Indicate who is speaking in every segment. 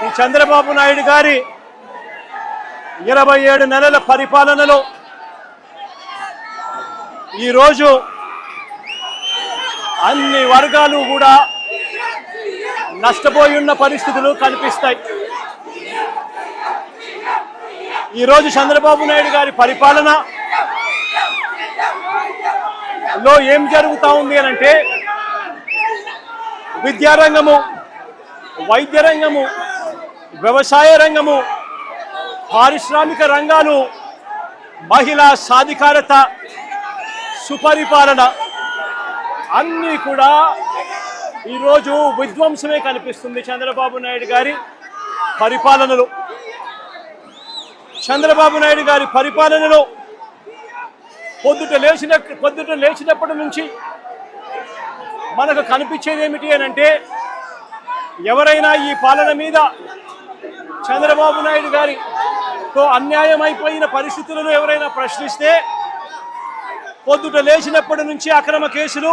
Speaker 1: ఈ చంద్రబాబు నాయుడు గారి 27 నెలల పరిపాలనలో ఈరోజు అన్ని వర్గాలు కూడా నష్టపోయి ఉన్న పరిస్థితులు కనిపిస్తాయి. ఈరోజు చంద్రబాబు నాయుడు గారి పరిపాలనలో ఏం జరుగుతూ ఉంది అనంటే విద్యారంగము, వైద్య రంగము, వ్యవసాయ రంగము, పారిశ్రామిక రంగాలు, మహిళా సాధికారత, సుపరిపాలన అన్నీ కూడా ఈరోజు విధ్వంసమే కనిపిస్తుంది చంద్రబాబు నాయుడు గారి పరిపాలనలో. చంద్రబాబు నాయుడు గారి పరిపాలనలో పొద్దుట లేచినప్పటి నుంచి మనకు కనిపించేది ఏమిటి అని అంటే, ఎవరైనా ఈ పాలన మీద చంద్రబాబు నాయుడు గారితో అన్యాయం అయిపోయిన పరిస్థితులను ఎవరైనా ప్రశ్నిస్తే పొద్దుట లేచినప్పటి నుంచి అక్రమ కేసులు,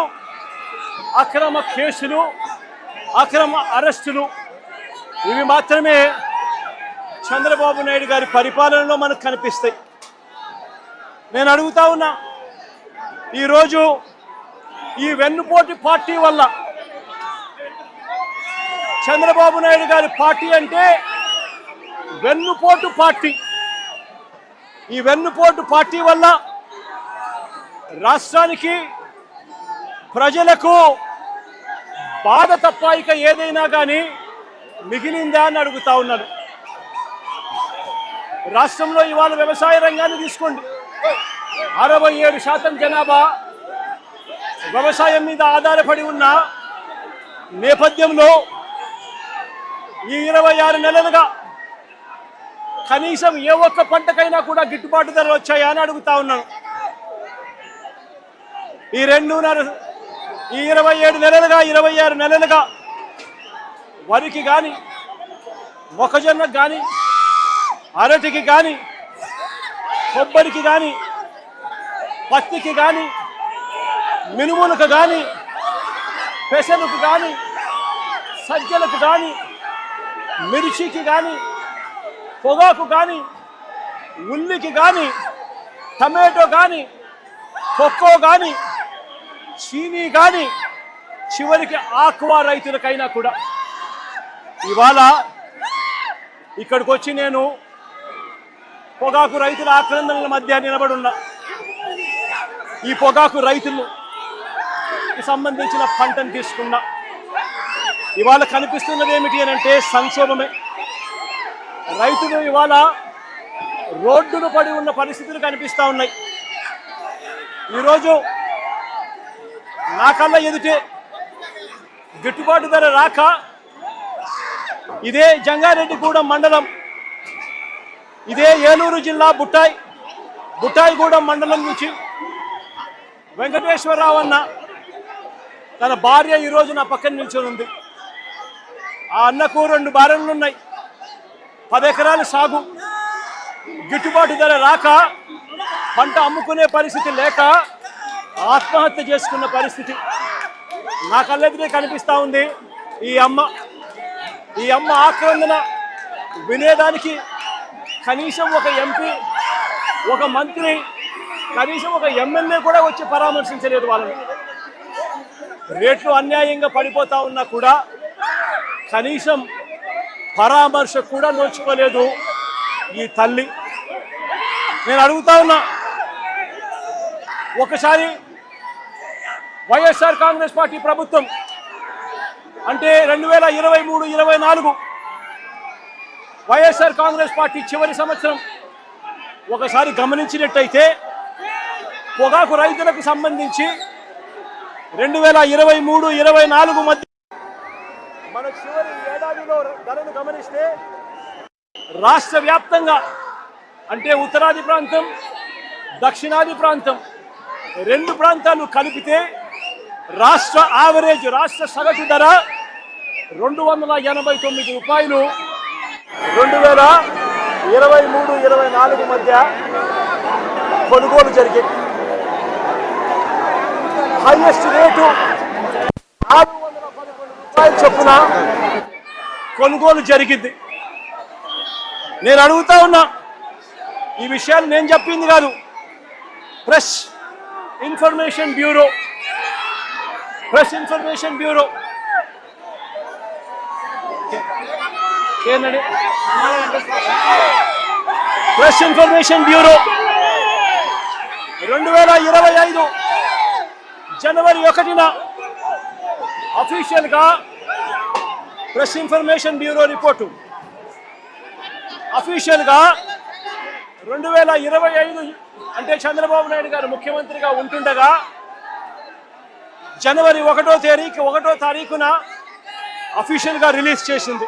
Speaker 1: అక్రమ అరెస్టులు, ఇవి మాత్రమే చంద్రబాబు నాయుడు గారి పరిపాలనలో మనకు కనిపిస్తాయి. నేను అడుగుతా ఉన్నా, ఈరోజు ఈ వెన్నుపోటు పార్టీ వల్ల, చంద్రబాబు నాయుడు గారి పార్టీ అంటే వెన్నుపోటు పార్టీ, ఈ వెన్నుపోటు పార్టీ వల్ల రాష్ట్రానికి, ప్రజలకు బాధ తప్ప ఇక ఏదైనా కానీ మిగిలిందా అని అడుగుతా ఉన్నాను. రాష్ట్రంలో ఇవాళ వ్యవసాయ రంగాన్ని తీసుకోండి. 67% జనాభా వ్యవసాయం మీద ఆధారపడి ఉన్న నేపథ్యంలో ఈ 26 నెలలుగా కనీసం ఏ ఒక్క పంటకైనా కూడా గిట్టుబాటు ధరలు వచ్చాయా అని అడుగుతా ఉన్నాను. ఈ 27 నెలలుగా, 26 నెలలుగా వరికి కానీ, మొక్కజొన్నకు కానీ, అరటికి కానీ, కొబ్బరికి కానీ, పత్తికి కానీ, మినుములకు కానీ, పెసలకు కానీ, సజ్జలకు కానీ, మిర్చికి కానీ, పొగాకు కానీ, ఉల్లికి కానీ, టమాటో కానీ, కొక్కో కానీ, చీనీ కానీ, చివరికి ఆక్వా రైతులకైనా కూడా ఇవాళ ఇక్కడికి వచ్చి నేను పొగాకు రైతుల ఆక్రందనల మధ్య నిలబడున్నా. ఈ పొగాకు రైతులకు సంబంధించిన పంటను తీసుకున్నా. ఇవాళ కనిపిస్తున్నది ఏమిటి అని అంటే సంక్షోభమే. రైతులు ఇవాళ రోడ్డును పడి ఉన్న పరిస్థితులు కనిపిస్తూ ఉన్నాయి. ఈరోజు నా కళ్ళ ఎదుటే గిట్టుబాటు ధర రాక ఇదే జంగారెడ్డిగూడెం మండలం, ఇదే ఏలూరు జిల్లా బుట్టాయిగూడెం మండలం నుంచి వెంకటేశ్వరరావు అన్న తన భార్య ఈరోజు నా పక్కన నిల్చొని ఉంది. ఆ అన్నకు 2 భార్యలు ఉన్నాయి, 10 ఎకరాల సాగు, గిట్టుబాటు ధర రాక పంట అమ్ముకునే పరిస్థితి లేక ఆత్మహత్య చేసుకున్న పరిస్థితి నా కళ్ళెదురే కనిపిస్తూ ఉంది. ఈ అమ్మ ఆక్రందన వినేదానికి కనీసం ఒక ఎంపీ, ఒక మంత్రి, కనీసం ఒక ఎమ్మెల్యే కూడా వచ్చి పరామర్శించలేదు. వాళ్ళని రేట్లు అన్యాయంగా పడిపోతా ఉన్నా కూడా కనీసం పరామర్శ కూడా నోచుకోలేదు ఈ తల్లి. నేను అడుగుతా ఉన్నా, ఒకసారి వైఎస్ఆర్ కాంగ్రెస్ పార్టీ ప్రభుత్వం అంటే 2023-24 వైఎస్ఆర్ కాంగ్రెస్ పార్టీ చివరి సంవత్సరం ఒకసారి గమనించినట్టయితే పొగాకు రైతులకు సంబంధించి 2023-24 మధ్య మన చివరి ఏడాదిలో ధరను గమనిస్తే రాష్ట్ర వ్యాప్తంగా అంటే ఉత్తరాది ప్రాంతం, దక్షిణాది ప్రాంతం 2 ప్రాంతాలు కలిపితే రాష్ట్ర యావరేజ్, రాష్ట్ర సగటు ధర 289 రూపాయలు 2023-24 మధ్య కొనుగోలు జరిగాయి. హైయెస్ట్ రేటు 611 రూపాయల చొప్పున కొనుగోలు జరిగింది. నేను అడుగుతా ఉన్నా, ఈ విషయాలు నేను చెప్పింది కాదు, ప్రెస్ ఇన్ఫర్మేషన్ బ్యూరో ఏంటండి ప్రెస్ ఇన్ఫర్మేషన్ బ్యూరో 2025 జనవరి 1న అఫీషియల్గా ప్రెస్ ఇన్ఫర్మేషన్ బ్యూరో రిపోర్టు అఫీషియల్గా 2025 అంటే చంద్రబాబు నాయుడు గారు ముఖ్యమంత్రిగా ఉంటుండగా జనవరి 1వ తారీఖున అఫీషియల్గా రిలీజ్ చేసింది.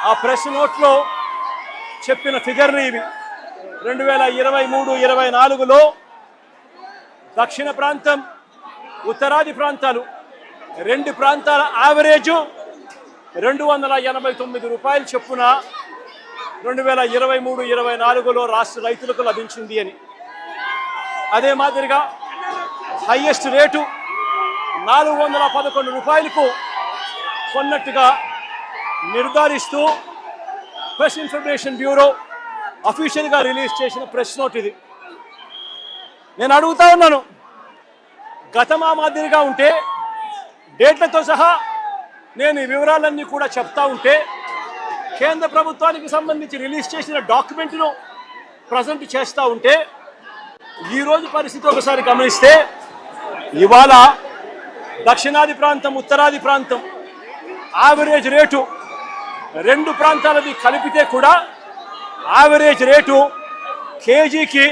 Speaker 1: ఆ ప్రెస్ నోట్లో చెప్పిన ఫిగర్లు ఇవి. 2023-24లో దక్షిణ ప్రాంతం, ఉత్తరాది ప్రాంతాలు, రెండు ప్రాంతాల యావరేజు 289 రూపాయలు చొప్పున 2023-24లో రాష్ట్ర రైతులకు లభించింది అని. అదే మాదిరిగా హైయెస్ట్ రేటు 411 రూపాయలకు కొన్నట్టుగా నిర్ధారిస్తూ ప్రెస్ ఇన్ఫర్మేషన్ బ్యూరో అఫీషియల్గా రిలీజ్ చేసిన ప్రెస్ నోట్ ఇది. నేను అడుగుతా ఉన్నాను, గతమా మాదిరిగా ఉంటే డేట్లతో సహా నేను ఈ వివరాలన్నీ కూడా చెప్తా ఉంటే కేంద్ర ప్రభుత్వానికి సంబంధించి రిలీజ్ చేసిన డాక్యుమెంట్ను ప్రజెంట్ చేస్తూ ఉంటే ఈరోజు పరిస్థితి ఒకసారి గమనిస్తే ఇవాళ దక్షిణాది ప్రాంతం, ఉత్తరాది ప్రాంతం యావరేజ్ రేటు రెండు ప్రాంతాలది కలిపితే కూడా యావరేజ్ రేటు కేజీకి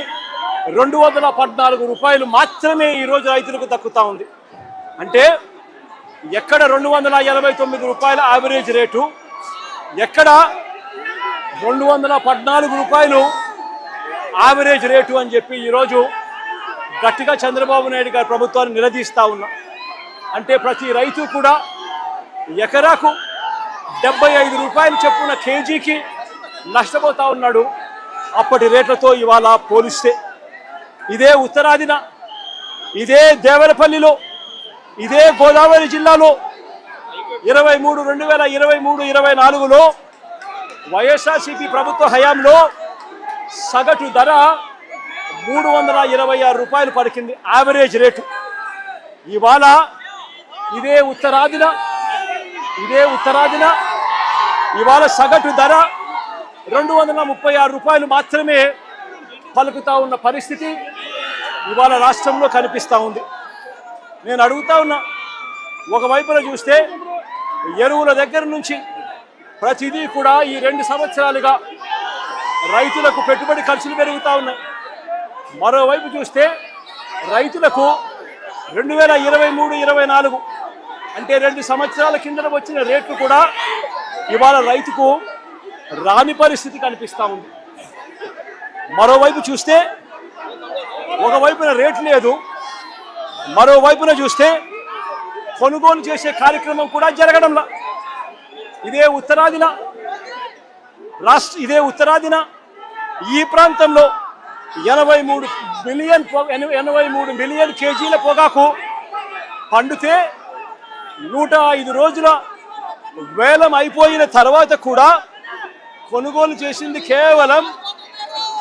Speaker 1: 214 రూపాయలు మాత్రమే ఈరోజు రైతులకు దక్కుతూ ఉంది. అంటే ఎక్కడ 289 రూపాయల యావరేజ్ రేటు, ఎక్కడ 214 రూపాయలు యావరేజ్ రేటు అని చెప్పి ఈరోజు గట్టిగా చంద్రబాబు నాయుడు గారి ప్రభుత్వాన్ని నిలదీస్తూ ఉన్నా. అంటే ప్రతి రైతు కూడా ఎకరాకు 75 రూపాయలు చొప్పున కేజీకి నష్టపోతూ ఉన్నాడు అప్పటి రేట్లతో ఇవాళ పోలిస్తే. ఇదే ఉత్తరాదిన, ఇదే దేవరపల్లిలో, ఇదే గోదావరి జిల్లాలో 2023-24లో వైఎస్ఆర్సీపీ ప్రభుత్వ హయాంలో సగటు ధర 326 రూపాయలు పలికింది యావరేజ్ రేటు. ఇవాళ ఇదే ఉత్తరాదిన ఇవాళ సగటు ధర 236 రూపాయలు మాత్రమే పలుకుతా ఉన్న పరిస్థితి ఇవాళ రాష్ట్రంలో కనిపిస్తూ ఉంది. నేను అడుగుతా ఉన్నా, ఒకవైపున చూస్తే ఎరువుల దగ్గర నుంచి ప్రతిదీ కూడా ఈ 2 సంవత్సరాలుగా రైతులకు పెట్టుబడి ఖర్చులు పెరుగుతూ ఉన్నాయి. మరోవైపు చూస్తే రైతులకు 2023-24 అంటే 2 సంవత్సరాల కింద వచ్చిన రేట్లు కూడా ఇవాళ రైతుకు రాని పరిస్థితి కనిపిస్తూ ఉంది. మరోవైపు చూస్తే ఒకవైపున రేటు లేదు, మరోవైపున చూస్తే కొనుగోలు చేసే కార్యక్రమం కూడా జరగడంలా. ఇదే ఉత్తరాదిన ఈ ప్రాంతంలో 83 మిలియన్ కేజీల పొగాకు పండితే 105 రోజుల వేలం అయిపోయిన తర్వాత కూడా కొనుగోలు చేసింది కేవలం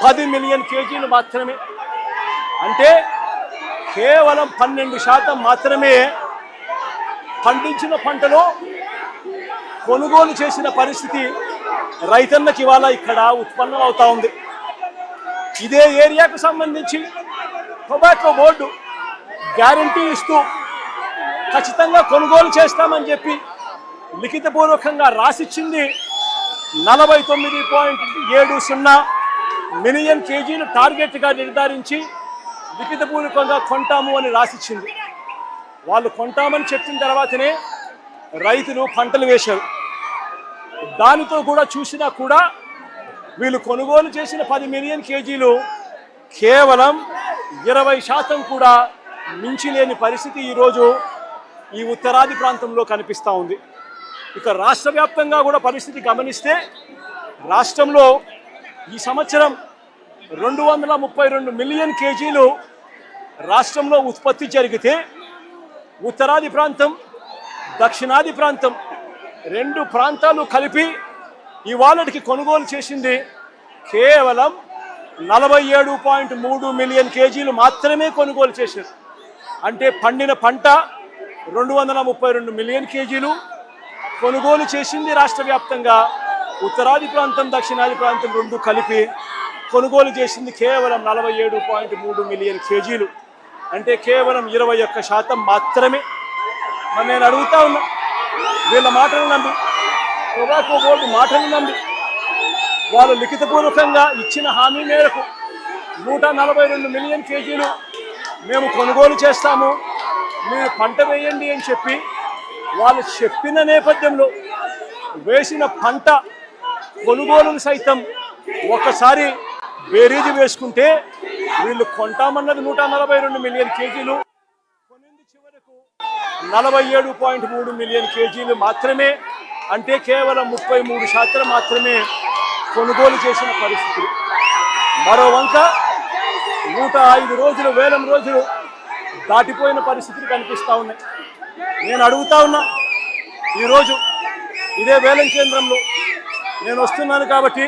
Speaker 1: 10 మిలియన్ కేజీలు మాత్రమే. అంటే కేవలం 12% మాత్రమే పండించిన పంటలో కొనుగోలు చేసిన పరిస్థితి రైతన్నకి ఇవాళ ఇక్కడ ఉత్పన్నం అవుతా ఉంది. ఇదే ఏరియాకు సంబంధించి టొబాకో బోర్డు గ్యారంటీ ఇస్తూ ఖచ్చితంగా కొనుగోలు చేస్తామని చెప్పి లిఖితపూర్వకంగా రాసిచ్చింది 49.70 మిలియన్ కేజీలు టార్గెట్గా నిర్ధారించి లిఖితపూర్వకంగా కొంటాము అని రాసిచ్చింది. వాళ్ళు కొంటామని చెప్పిన తర్వాతనే రైతులు పంటలు వేశారు. దానితో కూడా చూసినా కూడా వీళ్ళు కొనుగోలు చేసిన 10 మిలియన్ కేజీలు కేవలం 20% కూడా మించి లేని పరిస్థితి ఈరోజు ఈ ఉత్తరాది ప్రాంతంలో కనిపిస్తూ ఉంది. ఇక రాష్ట్ర వ్యాప్తంగా కూడా పరిస్థితి గమనిస్తే రాష్ట్రంలో ఈ సంవత్సరం 232 మిలియన్ కేజీలు రాష్ట్రంలో ఉత్పత్తి జరిగితే ఉత్తరాది ప్రాంతం, దక్షిణాది ప్రాంతం 2 ప్రాంతాలు కలిపి ఇవాళకి కొనుగోలు చేసింది కేవలం 47.3 మిలియన్ కేజీలు మాత్రమే కొనుగోలు చేశారు. అంటే పండిన పంట 232 మిలియన్ కేజీలు కొనుగోలు చేసింది రాష్ట్ర వ్యాప్తంగా. ఉత్తరాది ప్రాంతం దక్షిణాది ప్రాంతం రెండు కలిపి కొనుగోలు చేసింది కేవలం 47.3 మిలియన్ కేజీలు. అంటే కేవలం 21% మాత్రమే. మరి నేను అడుగుతా ఉన్నా, వీళ్ళ మాటలు నమ్మి, టొబాకో బోర్డు మాటలు నమ్మి వాళ్ళు లిఖితపూర్వకంగా ఇచ్చిన హామీ మేరకు 142 మిలియన్ కేజీలు మేము కొనుగోలు చేస్తాము, మీరు పంట వేయండి అని చెప్పి వాళ్ళు చెప్పిన నేపథ్యంలో వేసిన పంట కొనుగోలును సైతం ఒకసారి బేరీజు వేసుకుంటే వీళ్ళు కొంటామన్నది 142 మిలియన్ కేజీలు, కొనింది చివరకు 47.3 మిలియన్ కేజీలు మాత్రమే. అంటే కేవలం 33% మాత్రమే కొనుగోలు చేసిన పరిస్థితులు. మరో వంక 105 రోజులు, వేలం రోజులు దాటిపోయిన పరిస్థితులు కనిపిస్తూ ఉన్నాయి. నేను అడుగుతా ఉన్నా, ఈరోజు ఇదే వేలం కేంద్రంలో నేను వస్తున్నాను కాబట్టి,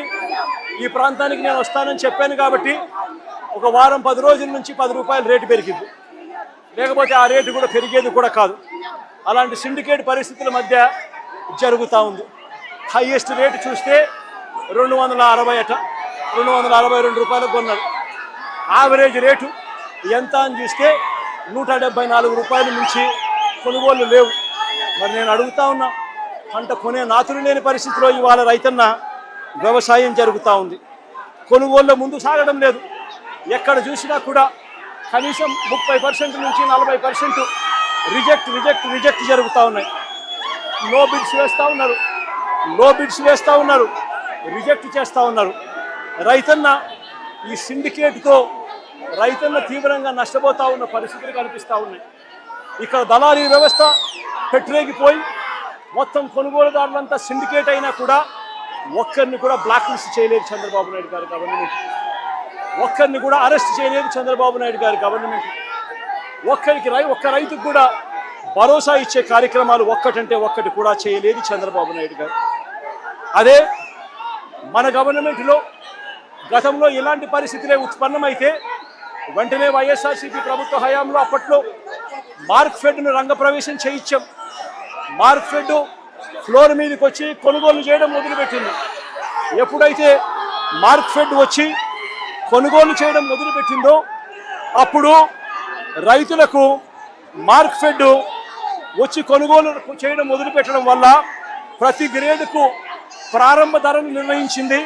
Speaker 1: ఈ ప్రాంతానికి నేను వస్తానని చెప్పాను కాబట్టి ఒక వారం 10 రోజుల నుంచి 10 రూపాయలు రేటు పెరిగింది, లేకపోతే ఆ రేటు కూడా పెరిగేది కూడా కాదు. అలాంటి సిండికేట్ పరిస్థితుల మధ్య జరుగుతూ ఉంది. హైయెస్ట్ రేటు చూస్తే 260 అట, 262 రూపాయలకు కొన్నారు. యావరేజ్ రేటు ఎంత అని చూస్తే 174 రూపాయల నుంచి కొనుగోళ్లు లేవు. మరి నేను అడుగుతా ఉన్నా, పంట కొనే నాతులు లేని పరిస్థితిలో ఇవాళ రైతన్న వ్యవసాయం జరుగుతూ ఉంది. కొనుగోళ్ళు ముందు సాగడం లేదు. ఎక్కడ చూసినా కూడా కనీసం 30% నుంచి 40% రిజెక్ట్ జరుగుతూ ఉన్నాయి. నో బిడ్స్ వేస్తూ ఉన్నారు, రిజెక్ట్ చేస్తూ ఉన్నారు. రైతన్న ఈ సిండికేట్తో రైతన్న తీవ్రంగా నష్టపోతూ ఉన్న పరిస్థితులు కనిపిస్తూ ఉన్నాయి. ఇక్కడ దళారీ వ్యవస్థ పెట్టరేగిపోయి మొత్తం కొనుగోలుదారులంతా సిండికేట్ అయినా కూడా ఒక్కరిని కూడా బ్లాక్ లిస్ట్ చేయలేదు చంద్రబాబు నాయుడు గారి గవర్నమెంట్. ఒక్కరిని కూడా అరెస్ట్ చేయలేదు చంద్రబాబు నాయుడు గారి గవర్నమెంట్. ఒక్క రైతుకు కూడా భరోసా ఇచ్చే కార్యక్రమాలు ఒక్కటంటే ఒక్కటి కూడా చేయలేదు చంద్రబాబు నాయుడు గారు. అదే మన గవర్నమెంట్లో గతంలో ఇలాంటి పరిస్థితులే ఉత్పన్నమైతే వెంటనే వైఎస్ఆర్సీపీ ప్రభుత్వ హయాంలో అప్పట్లో మార్క్ఫెడ్ను రంగప్రవేశం చేయించాం. మార్క్ఫెడ్ ఫ్లోర్ మీదకి వచ్చి కొనుగోలు చేయడం మొదలుపెట్టింది. ఎప్పుడైతే మార్క్ఫెడ్ వచ్చి కొనుగోలు చేయడం మొదలుపెట్టిందో అప్పుడు రైతులకు మార్క్ఫెడ్ వచ్చి కొనుగోలు చేయడం మొదలుపెట్టడం వల్ల ప్రతి గ్రేడ్కు ప్రారంభ ధరను నిర్ణయించింది.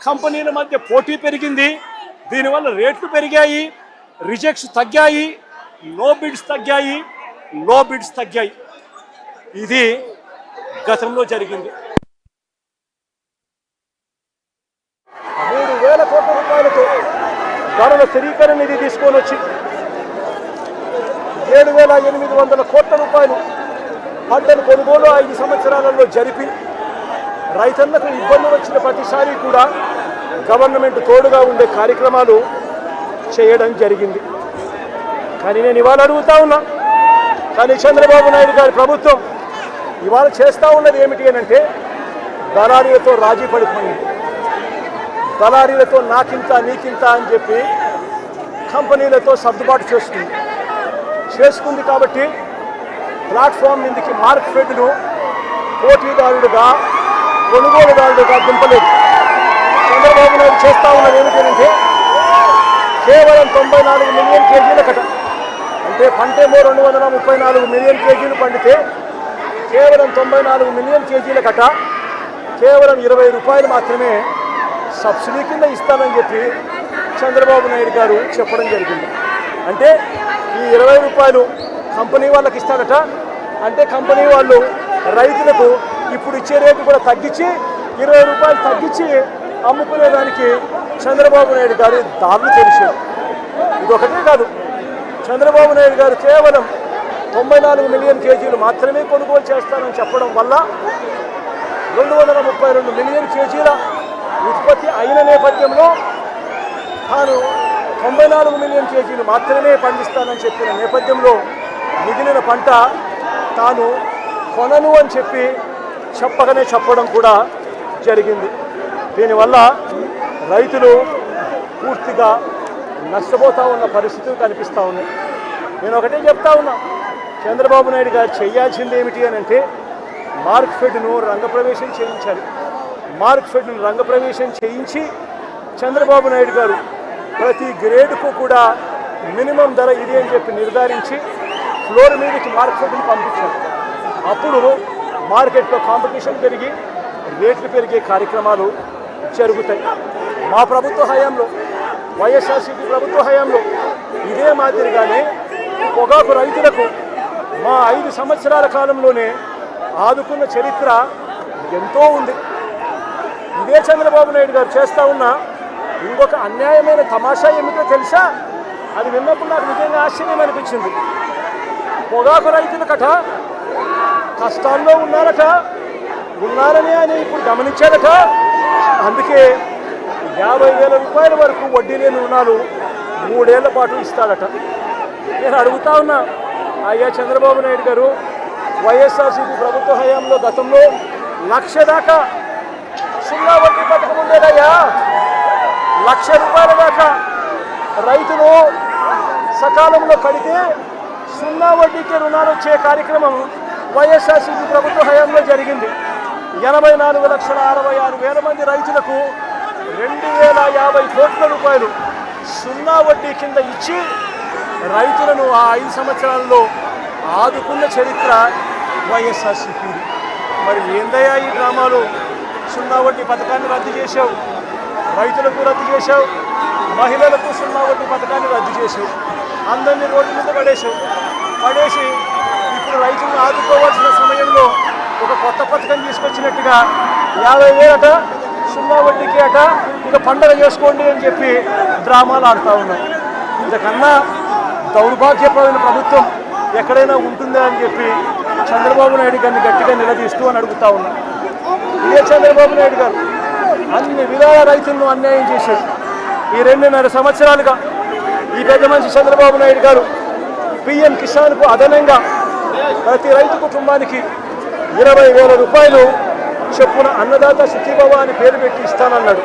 Speaker 1: కంపెనీల మధ్య పోటీ పెరిగింది. దీనివల్ల రేట్లు పెరిగాయి, రిజెక్ట్స్ తగ్గాయి, నో బిడ్స్ తగ్గాయి. ఇది గతంలో జరిగింది. 3,000 కోట్ల రూపాయలతో ధరల స్థిరీకరణ నిధి తీసుకొని వచ్చి 7,800 కోట్ల రూపాయలు పంటను కొనుగోలు 5 సంవత్సరాలలో జరిపి రైతన్నకు ఇబ్బంది వచ్చిన ప్రతిసారి కూడా గవర్నమెంట్ తోడుగా ఉండే కార్యక్రమాలు చేయడం జరిగింది. కానీ నేను ఇవాళ అడుగుతా ఉన్నా, కానీ చంద్రబాబు నాయుడు గారి ప్రభుత్వం ఇవాళ చేస్తూ ఉన్నది ఏమిటి అని అంటే దళారీలతో రాజీ పడిపోయింది. దళారీలతో నాకింత నీకింత అని చెప్పి కంపెనీలతో సర్దుబాటు చేసుకుంది కాబట్టి ప్లాట్ఫామ్ మీదకి మార్క్ఫెడ్ను పోటీదారుడుగా కొనుగోలుదారుడుగా దింపలేదు. చంద్రబాబు నాయుడు చేస్తూ ఉన్నది ఏమిటంటే కేవలం 94 మిలియన్ కేజీల కట, అంటే పంటేమో 234 మిలియన్ కేజీలు పండితే కేవలం 94 మిలియన్ కేజీల కట కేవలం 20 రూపాయలు మాత్రమే సబ్సిడీ కింద ఇస్తానని చెప్పి చంద్రబాబు నాయుడు గారు చెప్పడం జరిగింది. అంటే ఈ 20 రూపాయలు కంపెనీ వాళ్ళకి ఇస్తారట. అంటే కంపెనీ వాళ్ళు రైతులకు ఇప్పుడు ఇచ్చే రేటు కూడా తగ్గించి 20 రూపాయలు తగ్గించి అమ్ముకునేదానికి చంద్రబాబు నాయుడు గారు దారులు తెలిసారు. ఇదొకటే కాదు, చంద్రబాబు నాయుడు గారు కేవలం 94 మిలియన్ కేజీలు మాత్రమే కొనుగోలు చేస్తానని చెప్పడం వల్ల 232 మిలియన్ కేజీల ఉత్పత్తి అయిన నేపథ్యంలో తాను 94 మిలియన్ కేజీలు మాత్రమే పండిస్తానని చెప్పిన నేపథ్యంలో మిగిలిన పంట తాను కొనను అని చెప్పడం కూడా జరిగింది. దీనివల్ల రైతులు పూర్తిగా నష్టపోతూ ఉన్న పరిస్థితులు కనిపిస్తూ ఉన్నాయి. నేను ఒకటే చెప్తా ఉన్నా, చంద్రబాబు నాయుడు గారు చేయాల్సింది ఏమిటి అని అంటే మార్క్ఫెడ్ను రంగప్రవేశం చేయించాలి. మార్క్ఫెడ్ను రంగప్రవేశం చేయించి చంద్రబాబు నాయుడు గారు ప్రతి గ్రేడ్కు కూడా మినిమం ధర ఇది అని చెప్పి నిర్ధారించి ఫ్లోర్ మీదకి మార్కెట్ని పంపించారు. అప్పుడు మార్కెట్లో కాంపిటీషన్ పెరిగి రేట్లు పెరిగే కార్యక్రమాలు జరుగుతాయి. మా ప్రభుత్వ హయాంలో, వైఎస్ఆర్సీపీ ప్రభుత్వ హయాంలో ఇదే మాదిరిగానే పొగాకు రైతులకు మా 5 సంవత్సరాల కాలంలోనే ఆదుకున్న చరిత్ర ఎంతో ఉంది. ఇదే చంద్రబాబు నాయుడు గారు చేస్తూ ఉన్న ఇంకొక అన్యాయమైన తమాషా ఏమిటో తెలుసా? అది విన్నప్పుడు నాకు నిజంగా ఆశ్చర్యం అనిపించింది. పొగాకు రైతులకట కష్టాల్లో ఉన్నారని ఆయన ఇప్పుడు గమనించాడట. అందుకే 50,000 రూపాయల వరకు వడ్డీ లేని రుణాలు 3 ఏళ్ల పాటు ఇస్తాడట. నేను అడుగుతా ఉన్నా, అయ్యా చంద్రబాబు నాయుడు గారు, వైఎస్ఆర్సీపీ ప్రభుత్వ హయాంలో గతంలో 1,00,000 దాకా సున్నా వడ్డీ పథకం ఉండేదయ్యా. 1,00,000 రూపాయల దాకా రైతులు సకాలంలో కడితే సున్నా వడ్డీకి రుణాలు వచ్చే కార్యక్రమం వైఎస్ఆర్సీపీ ప్రభుత్వ హయాంలో జరిగింది. 84,66,000 మంది రైతులకు 2,050 కోట్ల రూపాయలు సున్నా వడ్డీ కింద ఇచ్చి రైతులను ఆ 5 సంవత్సరాల్లో ఆదుకున్న చరిత్ర వైఎస్ఆర్సీపీ. మరి ఏందయ్యా ఈ డ్రామాలు? సున్నా వడ్డీ పథకాన్ని రద్దు చేశావు, రైతులకు రద్దు చేశావు, మహిళలకు సున్నా వడ్డీ పథకాన్ని రద్దు చేశావు, అందరినీ రోడ్డు మీద పడేసి ఇప్పుడు రైతులను ఆదుకోవాల్సిన సమయంలో ఒక కొత్త పథకం తీసుకొచ్చినట్టుగా 50,000 అట సున్నా వడ్డీకి అట ఇక పండగ చేసుకోండి అని చెప్పి డ్రామాలు ఆడుతూ ఉన్నాం. ఇంతకన్నా దౌర్భాగ్యపరమైన ప్రభుత్వం ఎక్కడైనా ఉంటుందా అని చెప్పి చంద్రబాబు నాయుడు గారిని గట్టిగా నిలదీస్తూ అని అడుగుతా ఉన్నాం. ఇదే చంద్రబాబు నాయుడు గారు అన్ని విధాల రైతులను అన్యాయం చేశాడు. ఈ 2.5 సంవత్సరాలుగా ఈ పెద్ద మనిషి చంద్రబాబు నాయుడు గారు పిఎం కిసాన్కు అదనంగా ప్రతి రైతు కుటుంబానికి 20,000 రూపాయలు చొప్పున అన్నదాత సుఖీభవ అని పేరు పెట్టి ఇస్తానన్నాడు.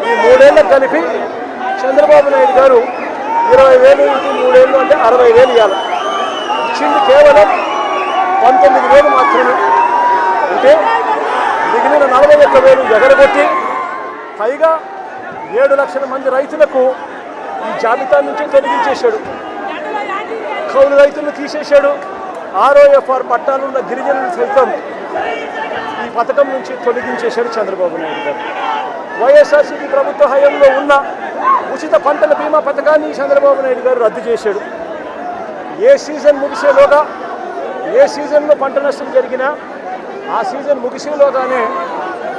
Speaker 1: ఈ 3 ఏళ్ళకు కలిపి చంద్రబాబు నాయుడు గారు 20,000 ఇంటూ 3 ఏళ్ళు అంటే 60,000 ఇవ్వాలి. ఇచ్చింది కేవలం 19,000 మాత్రమే. అంటే మిగిలిన 41,000 ఎగరగొట్టి పైగా 7 లక్షల మంది రైతులకు ఈ జాబితా నుంచి తొలగించేశాడు. కౌలు రైతులను తీసేశాడు. ROFR పట్టాలున్న గిరిజనులు సైతం ఈ పథకం నుంచి తొలగించేశాడు చంద్రబాబు నాయుడు గారు. వైఎస్ఆర్సీపీ ప్రభుత్వ హయాంలో ఉన్న ఉచిత పంటల బీమా పథకాన్ని చంద్రబాబు నాయుడు గారు రద్దు చేశాడు. ఏ సీజన్ ముగిసేలోగా, ఏ సీజన్లో పంట నష్టం జరిగినా ఆ సీజన్ ముగిసేలోగానే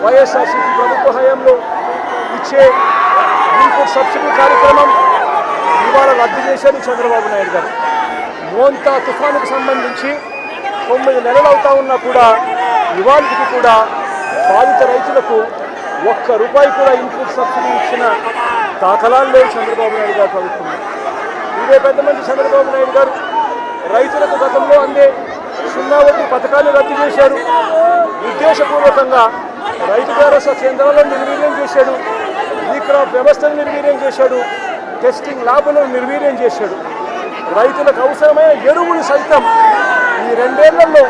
Speaker 1: వైఎస్ఆర్సీపీ ప్రభుత్వ హయాంలో ఇచ్చే ఇన్పుట్ సబ్సిడీ కార్యక్రమం ఇవాళ రద్దు చేశారు చంద్రబాబు నాయుడు గారు. మోంతా తుఫానుకు సంబంధించి 9 నెలలు అవుతా ఉన్నా కూడా ఇవాళకి కూడా బాధిత రైతులకు ₹1 కూడా ఇన్పుట్ సబ్సిడీ ఇచ్చిన దాఖలాలు లేవు చంద్రబాబు నాయుడు గారు ప్రభుత్వం. ఇదే పెద్ద మంది చంద్రబాబు నాయుడు గారు రైతులకు గతంలో అందే సున్నా వడ్డీ పథకాన్ని రద్దు చేశారు. ఉద్దేశపూర్వకంగా రైతు భరోసా కేంద్రాలను నిర్వీర్యం చేశాడు. ఈ క్రాప్ వ్యవస్థను నిర్వీర్యం చేశాడు. టెస్టింగ్ ల్యాబ్లను నిర్వీర్యం చేశాడు. రైతులకు అవసరమైన ఎరువులు సైతం ఈ 2 ఏళ్లలో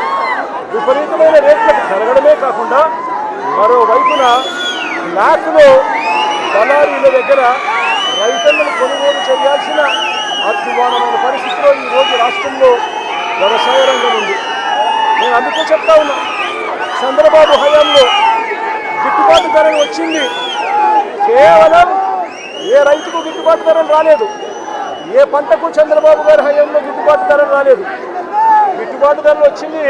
Speaker 1: విపరీతమైన రేట్లకు పెరగడమే కాకుండా మరోవైపున బ్లాక్లో దళారీల దగ్గర రైతులను కొనుగోలు చేయాల్సిన అద్భుతమైన పరిస్థితిలో ఈరోజు రాష్ట్రంలో వ్యవసాయ రంగం ఉంది. నేను అందుకే చెప్తా ఉన్నా, చంద్రబాబు హయాంలో గిట్టుబాటు ధరలు వచ్చింది. కేవలం ఏ రైతుకు గిట్టుబాటు ధరలు రాలేదు. ఏ పంటకు చంద్రబాబు గారి హయాంలో గిట్టుబాటు ధరలు రాలేదు. గిట్టుబాటు ధరలు వచ్చింది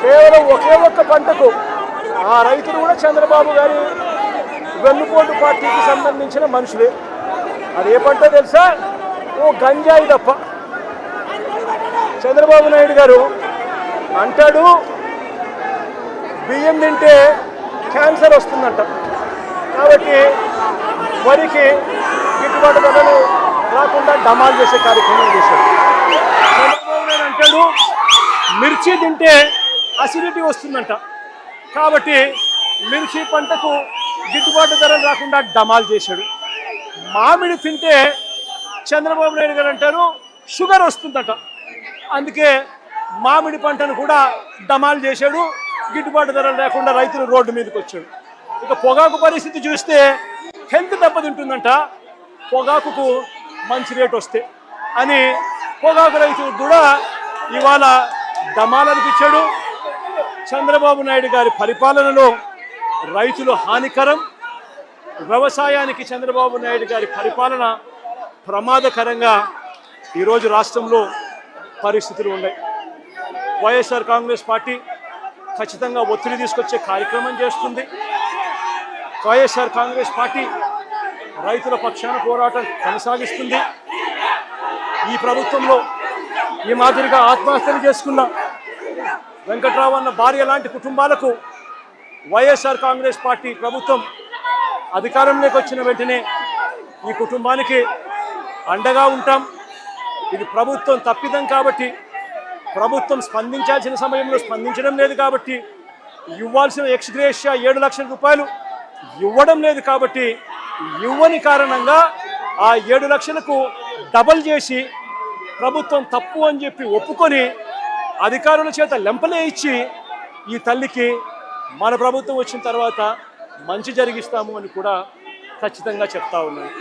Speaker 1: కేవలం ఒకే ఒక్క పంటకు. ఆ రైతులు కూడా చంద్రబాబు గారి వెన్నుపోటు పార్టీకి సంబంధించిన మనుషులే. అది ఏ పంట తెలుసా? ఓ గంజాయి తప్ప. చంద్రబాబు నాయుడు గారు అంటాడు బియ్యం తింటే క్యాన్సర్ వస్తుందంట, కాబట్టి వరికి గిట్టుబాటు ధరలు రాకుండా డమాల్ చేసే కార్యక్రమం చేశారు. చంద్రబాబు నాయుడు అంటాడు మిర్చి తింటే అసిడిటీ వస్తుందంట, కాబట్టి మిర్చి పంటకు గిట్టుబాటు ధరలు రాకుండా డమాల్ చేశాడు. మామిడి తింటే చంద్రబాబు నాయుడు గారు అంటారు షుగర్ వస్తుందట, అందుకే మామిడి పంటను కూడా డమాల్ చేశాడు, గిట్టుబాటు ధరలు లేకుండా రైతులు రోడ్డు మీదకి వచ్చాడు. ఇక పొగాకు పరిస్థితి చూస్తే హెల్త్ దెబ్బతింటుందంట, పొగాకుకు మంచి రేటు వస్తే అని పొగాకు రైతులకు కూడా ఇవాళ డమాల్ అనిపించాడు. చంద్రబాబు నాయుడు గారి పరిపాలనలో రైతులు హానికరం, వ్యవసాయానికి చంద్రబాబు నాయుడు గారి పరిపాలన ప్రమాదకరంగా ఈరోజు రాష్ట్రంలో పరిస్థితులు ఉన్నాయి. వైఎస్ఆర్ కాంగ్రెస్ పార్టీ ఖచ్చితంగా ఒత్తిడి తీసుకొచ్చే కార్యక్రమం చేస్తుంది. వైఎస్ఆర్ కాంగ్రెస్ పార్టీ రైతుల పక్షాన పోరాటం కొనసాగిస్తుంది. ఈ ప్రభుత్వంలో ఈ మాదిరిగా ఆత్మహత్యలు చేసుకున్న వెంకట్రావు అన్న భార్య లాంటి కుటుంబాలకు వైఎస్ఆర్ కాంగ్రెస్ పార్టీ ప్రభుత్వం అధికారంలోకి వచ్చిన వెంటనే ఈ కుటుంబానికి అండగా ఉంటాం. ఇది ప్రభుత్వం తప్పిదం కాబట్టి, ప్రభుత్వం స్పందించాల్సిన సమయంలో స్పందించడం లేదు కాబట్టి, ఇవ్వాల్సిన ఎక్స్గ్రేషియా 7 లక్షల రూపాయలు ఇవ్వడం లేదు కాబట్టి, ఇవ్వని కారణంగా ఆ 7 లక్షలకు డబల్ చేసి ప్రభుత్వం తప్పు అని చెప్పి ఒప్పుకొని అధికారుల చేత లెంపలే ఇచ్చి ఈ తల్లికి మన ప్రభుత్వం వచ్చిన తర్వాత మంచి జరిగిస్తాము అని కూడా ఖచ్చితంగా చెప్తా ఉన్నాను.